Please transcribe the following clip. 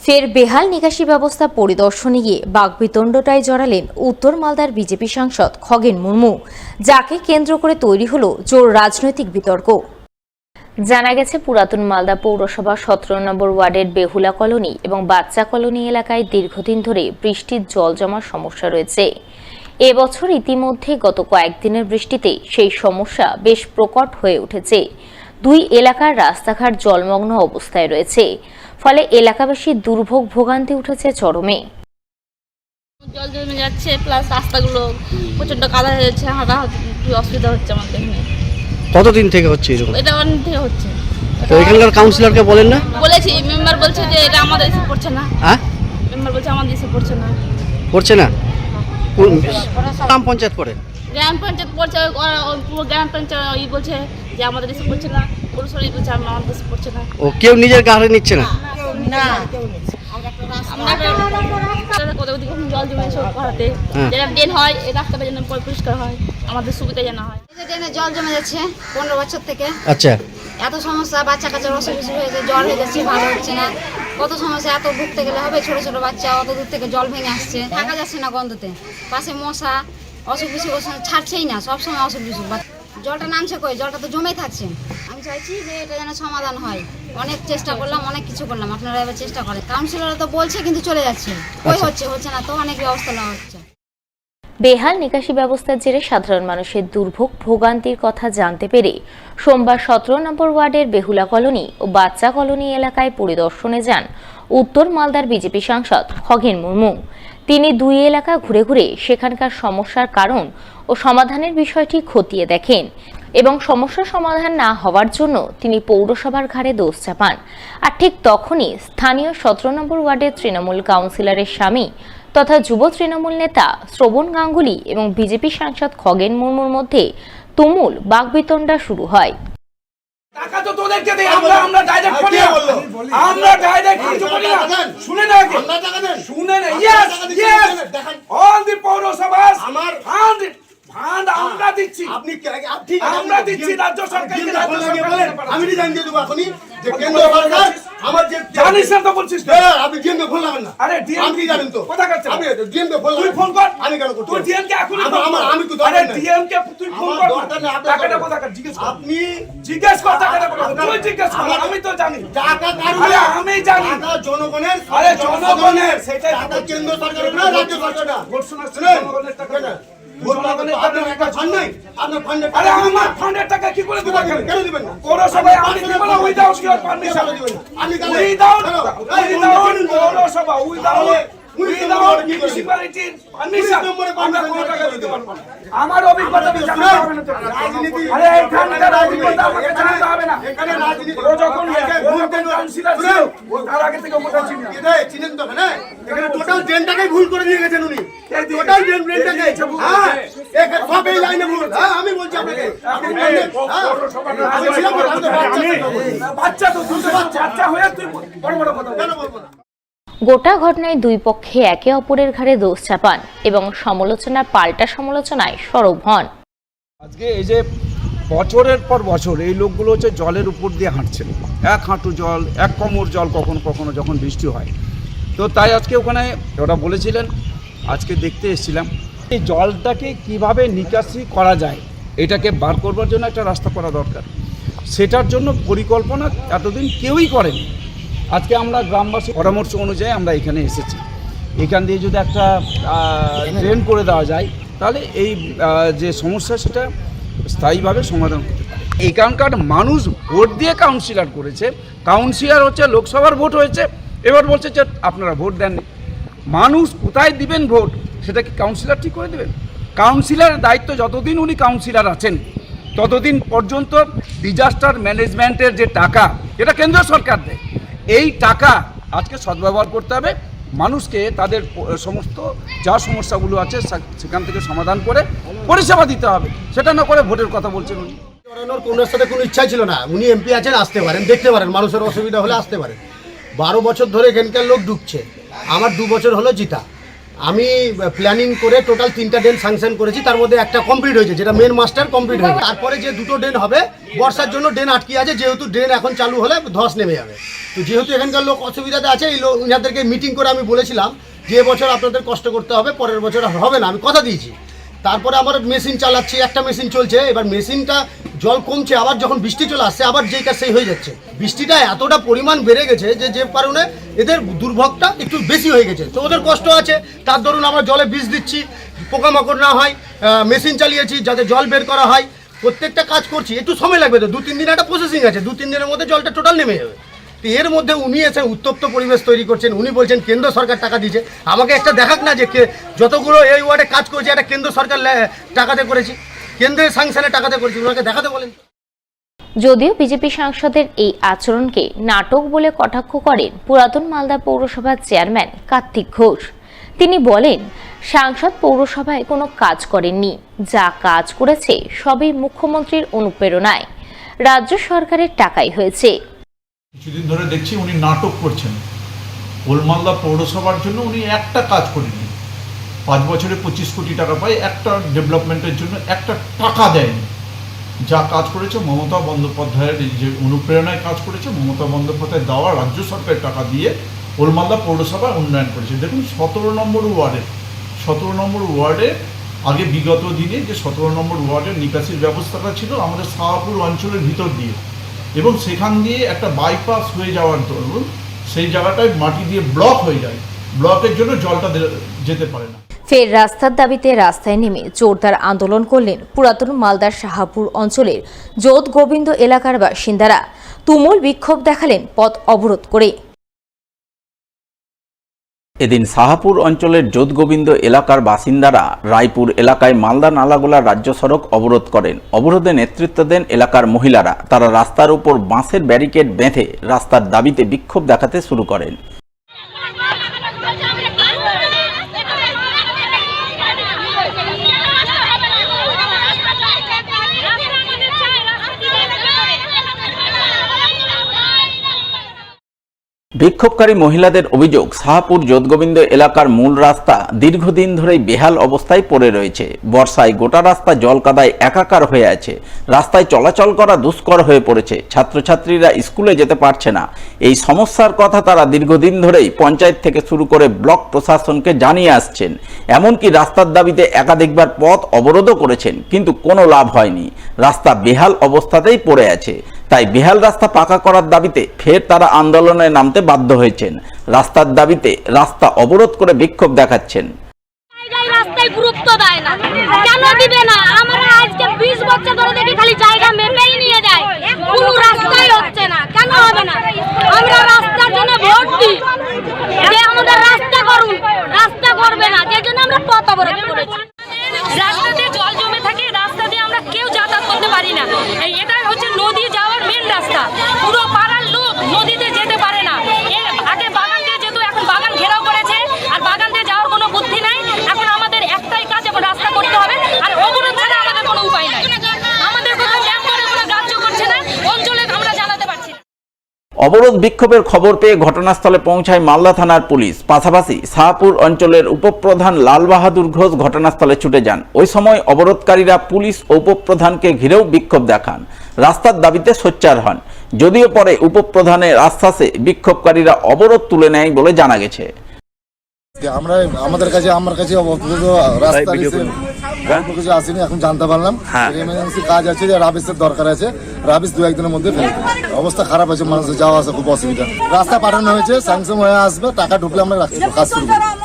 ফের বেহাল নিকাশি ব্যবস্থা পরিদর্শনে গিয়ে বাকবিতণ্ডায় জড়ালেন উত্তর মালদার বিজেপি সাংসদ খগেন মুর্মু, যাকে কেন্দ্র করে তৈরি হলো জোর রাজনৈতিক বিতর্ক। জানা গেছে, পুরাতন মালদা পৌরসভা 17 নম্বর ওয়ার্ডের বেহুলা কলোনি এবং বাচ্চা কলোনি এলাকায় দীর্ঘদিন ধরে বৃষ্টির জল জমার সমস্যা রয়েছে। এবছর ইতিমধ্যে গত কয়েকদিনের বৃষ্টিতে সেই সমস্যা বেশ প্রকট হয়ে উঠেছে। দুই এলাকার রাস্তাঘাট জলমগ্ন অবস্থায় রয়েছে, ফলে এলাকাবাসীর দুর্ভোগ ভোগান্তি উঠেছে চরমে। জল জমে যাচ্ছে, প্লাস রাস্তাগুলো প্রচন্ড কাদা হয়ে যাচ্ছে, হাঁটা অসুবিধা হচ্ছে আমাদের এখানে। কতদিন থেকে হচ্ছে এরকম? এটা অনেক থেকে হচ্ছে। তো এখানকার কাউন্সিলরকে বলেন না? বলেছি, মেম্বার বলছে যে এটা আমাদের এসে পড়ছে না। হ্যাঁ, মেম্বার বলছে আমাদের এসে পড়ছে না। পড়ছে না? কোন গ্রাম পঞ্চায়েত পড়ে? গ্রাম পঞ্চায়েত পড়ছে, পুরো গ্রাম পঞ্চায়েত বলছে যে আমাদের এসে পড়ছে না। পুরসভাই বলছে আমাদের এসে পড়ছে না। ও কেউ নিজের গাড়ি নিচ্ছে না? না, জল জমে সব করাতে যেন ড্রেন হয়, এই রাস্তাটা যেন পরিষ্কার হয়, আমাদের সুবিধা যেন হয়। ড্রেনে জল জমে যাচ্ছে 15 বছর থেকে। আচ্ছা, এত সমস্যা, বাচ্চা কাচ্চার অসুবিধা হয়েছে, জ্বর হয়ে যাচ্ছে, ভালো হচ্ছে না। কত সমস্যা, এত ভুগতে গেলে হবে? ছোট ছোট বাচ্চা, অত দূর থেকে জল ভেঙে আসছে, থাকা যাচ্ছে না গন্ধতে। পাশে মশা, অসুখ বিসুখ ছাড়ছেই না, সবসময় অসুখ বিসুখ। জলটা নামছে কই? জলটা তো জমেই থাকছে। আমি চাইছি যে এটা যেন সমাধান হয়। অনেক চেষ্টা করলাম, অনেক কিছু করলাম, আপনারা এবার চেষ্টা করেন। কাউন্সিলররা তো বলছে কিন্তু চলে যাচ্ছে, কই হচ্ছে না তো, অনেক ব্যবস্থা নেওয়া হচ্ছে। বেহাল নিকাশি ব্যবস্থার জেরে সাধারণ মানুষের দুর্ভোগ ভোগান্তির কথা জানতে পেরে সোমবার 17 নম্বর ওয়ার্ডের বেহুলা কলোনি ও বাচ্চা কলোনি এলাকায় পরিদর্শনে যান উত্তর মালদার বিজেপি সাংসদ খগেন মুর্মু। তিনি দুই এলাকা ঘুরে ঘুরে সেখানকার সমস্যার কারণ ও সমাধানের বিষয়টি খতিয়ে দেখেন এবং সমস্যা সমাধান না হওয়ার জন্য তিনি পৌরসভার ঘাড়ে দোষ চাপান। আর ঠিক তখনই স্থানীয় 17 নম্বর ওয়ার্ডের তৃণমূল কাউন্সিলরের স্বামী তথা যুব তৃণমূল নেতা শ্রবণ গাঙ্গুলি এবং বিজেপি সাংসদ খগেন মুর্মুর মধ্যে তুমুল বাকবিতণ্ডা শুরু হয়। টাকা তো তোদেরকে দেই, আমরা ডাইরেক্ট করি, আমরা ডাইরেক্ট কিছু করি না। শুনে না, আমরা টাকা দেন, শুনে না। ইয়েস অল দি পৌরসভাস আমার ফান্ড আমরা দিচ্ছি। আপনি আমরা দিচ্ছি রাজ্য সরকারকে। রাজ্য সরকার আমি ডিজাইন দিয়ে দেব এখনি যে কেন্দ্র সরকার আমার যে জানিস না তো বলছিস আপনি ডিএম কে ফোন লাগান না। আরে ডিএম আপনি জানেন তো কথা কাটছে। আমি ডিএম কে ফোন তুই ফোন কর। আমি কেন করব? তুই ডিএম কে এখন আমি তো আরে ডিএম কে তুই ফোন কর। দরকার নেই, টাকাটা কথা কাট, জিজ্ঞেস কর। আপনি জিজ্ঞেস কর টাকাটা কথা। তুই জিজ্ঞেস কর, আমি তো জানি টাকা কার? আরে আমি জানি টাকা জনগণের। আরে জনগণের, সেটাই টাকা কেন্দ্র সরকারের না, রাজ্য সরকারের না। ভোট শোনার জনগণের টাকা না। আপনার একটা ফান্ড নাই, আপনার ফান্ডে আরে আমার ফান্ডের টাকা কি করে দেব? কেন দিবেন না? পৌরসভায় আমি দিব না উইদাউট ইওর পারমিশন। আমি উইদাউট পৌরসভা উইদাউট মিউনিসিপ্যালিটির পারমিশন আমরা কোনো টাকা দিতে পারবো না। আমার অভিজ্ঞতা জানাতে হবে না তো। আরে এখানকার অভিজ্ঞতা আমাকে জানাতে হবে না। এখানে রাজনীতি ও যখন কাউন্সিলর ছিল তার আগে থেকে মোটা ছিল। চিনেন তো না? এখানে টোটাল ড্রেনটাকে ভুল করে দিয়ে গেছেন উনি। টোটাল ড্রেনটাকে হ্যাঁ এখানে সব এই লাইনে ভুল। হ্যাঁ আমি বলছি আপনাকে, আপনি বললেন আমি ছিলাম বাচ্চা তো দুটো বাচ্চা হয়ে তুই বড় বড় কথা কেন বলবো না? গোটা ঘটনায় দুই পক্ষে একে অপরের ঘাড়ে দোষ চাপান এবং সমালোচনার পাল্টা সমালোচনায় সরব হন। আজকে এই যে বছরের পর বছর এই লোকগুলো হচ্ছে জলের উপর দিয়ে হাঁটছেন, এক হাঁটু জল, এক কোমর জল কখনো কখনো যখন বৃষ্টি হয়। তো তাই আজকে ওখানে ওরা বলেছিলেন, আজকে দেখতে এসেছিলাম এই জলটাকে কিভাবে নিকাশি করা যায়, এটাকে বার করবার জন্য একটা রাস্তা করা দরকার। সেটার জন্য পরিকল্পনা এতদিন কেউই করেনি। আজকে আমরা গ্রামবাসী পরামর্শ অনুযায়ী আমরা এখানে এসেছি। এখান দিয়ে যদি একটা ড্রেন করে দেওয়া যায় তাহলে এই যে সমস্যা সেটা স্থায়ীভাবে সমাধান করতে পারে। এখানকার মানুষ ভোট দিয়ে কাউন্সিলর করেছে, কাউন্সিলর হচ্ছে লোকসভার ভোট হয়েছে, এবার বলছে যে আপনারা ভোট দেননি। মানুষ কোথায় দিবেন ভোট সেটা কি কাউন্সিলর ঠিক করে দেবেন? কাউন্সিলরের দায়িত্ব যতদিন উনি কাউন্সিলর আছেন ততদিন পর্যন্ত ডিজাস্টার ম্যানেজমেন্টের যে টাকা এটা কেন্দ্র সরকার দেয়। এই টাকা আজকে সদ্ব্যবহার করতে হবে, মানুষকে তাদের সমস্ত যা সমস্যাগুলো আছে সেখান থেকে সমাধান করে পরিষেবা দিতে হবে। সেটা না করে ভোটের কথা বলছেন উনি। ওনার সাথে কোনো ইচ্ছা ছিল না। উনি এমপি আছেন, আসতে পারেন, দেখতে পারেন, মানুষের অসুবিধা হলে আসতে পারেন। 12 বছর ধরে এখানকার লোক ঢুকছে, আমার 2 বছর হলো জিতা। আমি প্ল্যানিং করে টোটাল 3টা ড্রেন স্যাংশন করেছি, তার মধ্যে একটা কমপ্লিট হয়েছে, যেটা মেন মাস্টার কমপ্লিট হয়েছে। তারপরে যে 2টো ড্রেন হবে বর্ষার জন্য ড্রেন আটকে আছে, যেহেতু ড্রেন এখন চালু হলে ধস নেমে যাবে। তো যেহেতু এখানকার লোক অসুবিধাতে আছে, এই লোক ইনাদেরকে মিটিং করে আমি বলেছিলাম যে এবছর আপনাদের কষ্ট করতে হবে, পরের বছর আর হবে না, আমি কথা দিয়েছি। তারপরে আমার মেশিন চালাচ্ছি, একটা মেশিন চলছে, এবার মেশিনটা জল কমছে, আবার যখন বৃষ্টি চলে আসছে আবার যেই কাজ সেই হয়ে যাচ্ছে। বৃষ্টিটা এতটা পরিমাণ বেড়ে গেছে যে কারণে এদের দুর্ভোগটা একটু বেশি হয়ে গেছে। তো ওদের কষ্ট আছে, তার দরুন আমরা জলে বিষ দিচ্ছি, পোকামাকড় না হয়, মেশিন চালিয়েছি যাতে জল বের করা হয়, প্রত্যেকটা কাজ করছি। একটু সময় লাগবে, তো 2-3 দিন একটা প্রসেসিং আছে, 2-3 দিনের মধ্যে জলটা টোটাল নেমে যাবে। তো এর মধ্যে উনি এসে উত্তপ্ত পরিবেশ তৈরি করছেন। উনি বলছেন কেন্দ্র সরকার টাকা দিয়েছে, আমাকে একটা দেখাক না যে যতগুলো এই ওয়ার্ডে কাজ করেছে একটা কেন্দ্র সরকার টাকাতে করেছি, কেন্দ্রের স্যাংশনে টাকাতে করেছি, ওনাকে দেখাতে বলেন। যদিও বিজেপি সাংসদের এই আচরণকে নাটক বলে কটাক্ষ করেন পুরাতন মালদা পৌরসভার চেয়ারম্যান কার্তিক ঘোষ। তিনি বলেন, সাংসদ পৌরসভায় কোনো কাজ করেননি, যা কাজ করেছে সবই মুখ্যমন্ত্রীর অনুপ্রেরণায়, রাজ্য সরকারের টাকাই হয়েছে। কিছুদিন ধরে দেখছি উনি নাটক করছেন। ওলমালদা পৌরসভার জন্য উনি একটা কাজ করেননি, 5 বছরে 25 কোটি টাকা পায়, একটা ডেভেলপমেন্টের জন্য একটা টাকা দেয়নি। যা কাজ করেছে মমতা বন্দ্যোপাধ্যায়ের যে অনুপ্রেরণায় কাজ করেছে, মমতা বন্দ্যোপাধ্যায় দেওয়া রাজ্য সরকারের টাকা দিয়ে ওলমালদা পৌরসভা উন্নয়ন করেছে। দেখুন 17 নম্বর ওয়ার্ডে আগে বিগত দিনে যে 17 নম্বর ওয়ার্ডের নিকাশির ব্যবস্থাটা ছিল আমাদের শাহপুর অঞ্চলের ভিতর দিয়ে, এবং সেখান দিয়ে একটা বাইপাস হয়ে যাওয়ার দরুন সেই জায়গাটায় মাটি দিয়ে ব্লক হয়ে যায়, ব্লকের জন্য জলটা যেতে পারে না। ফের রাস্তার দাবিতে রাস্তায় নেমে জোরদার আন্দোলন করলেন পুরাতন মালদার শাহপুর অঞ্চলের যোধ গোবিন্দ এলাকার বাসিন্দারা। তুমুল বিক্ষোভ দেখালেন পথ অবরোধ করে। এদিন শাহপুর অঞ্চলের যোধগোবিন্দ এলাকার বাসিন্দারা রায়পুর এলাকায় মালদা নালাগোলা রাজ্য সড়ক অবরোধ করেন। অবরোধে নেতৃত্ব দেন এলাকার মহিলারা। তারা রাস্তার উপর বাঁশের ব্যারিকেড বেঁধে রাস্তার দাবিতে বিক্ষোভ দেখাতে শুরু করেন। বিক্ষোভকারী মহিলাদের অভিযোগ, শাহপুর যোধগোবিন্দ এলাকার মূল রাস্তা দীর্ঘদিন ধরেই বেহাল অবস্থায় পড়ে রয়েছে। বর্ষায় গোটা রাস্তা জলকাদায় একাকার হয়ে আছে, রাস্তায় চলাচল করা দুষ্কর হয়ে পড়েছে, ছাত্রছাত্রীরা স্কুলে যেতে পারছে না। এই সমস্যার কথা তারা দীর্ঘদিন ধরেই পঞ্চায়েত থেকে শুরু করে ব্লক প্রশাসনকে জানিয়ে আসছেন। এমনকি রাস্তার দাবিতে একাধিকবার পথ অবরোধও করেছেন, কিন্তু কোনো লাভ হয়নি। রাস্তা বেহাল অবস্থাতেই পড়ে আছে। তাই বেহাল রাস্তা পাকা করার দাবিতে ফের তারা আন্দোলনে নামতে বাধ্য হয়েছেন। রাস্তার দাবিতে রাস্তা অবরোধ করে বিক্ষোভ দেখাচ্ছেন। রাস্তায় গুরুত্ব দেয় না, কেন দিবে না? আমরা আজকে 20 বছর ধরে দেখি খালি জায়গা মেপেই নিয়ে যায়, কোনো রাস্তাই হচ্ছে না। কেন হবে না? আমরা রাস্তার জন্য ভোট দিই যে আমাদের রাস্তা করুন, রাস্তা করবে না, যে জন্য আমরা পথ অবরোধ করেছি। রাস্তাতে জল জমে থাকে, রাস্তা দিয়ে আমরা কেউ যাতায়াত করতে পারি না। এটা হচ্ছে নদী যাওয়ার মেন রাস্তা, পুরো পাড়ার লোক নদীতে যেতে পারে না। আগে বাগান দিয়ে যেত, এখন বাগান ঘেরাও করেছে, আর বাগান দিয়ে যাওয়ার কোনো বুদ্ধি নাই। এখন আমাদের একটাই কাজ, এখন রাস্তা করতে হবে, আর অবরোধ ছাড়া আমাদের কোনো উপায় নাই। আমাদের কোনো জ্ঞান করে কোনো গ্রাহ্য করছে না, অঞ্চলে আমরা জানাতে পারছি না। অবরোধ বিক্ষোভের খবর পেয়ে ঘটনাস্থলে পৌঁছায় মালদা থানার পুলিশ। পাশাপাশি শাহপুর অঞ্চলের উপপ্রধান লাল বাহাদুর ঘোষ ঘটনাস্থলে ছুটে যান। ওই সময় অবরোধকারীরা পুলিশ ও উপপ্রধানকে ঘিরেও বিক্ষোভ দেখান, রাস্তার দাবিতে সোচ্চার হন। যদিও পরে উপপ্রধানের আশ্বাসে বিক্ষোভকারীরা অবরোধ তুলে নেয় বলে জানা গেছে। আমার কাছে রাস্তার কিছু আসেনি, এখন জানতে পারলাম এমার্জেন্সি কাজ আছে, রাবিসের দরকার আছে, রাবিস 2-1 দিনের মধ্যে ফেলবে। অবস্থা খারাপ আছে, মানুষের যাওয়া আসা খুব অসুবিধা। রাস্তা পাঠানো হয়েছে, স্যাংশন হয়ে আসবে, টাকা ঢুকলে আমরা কাজ শুরু করবো।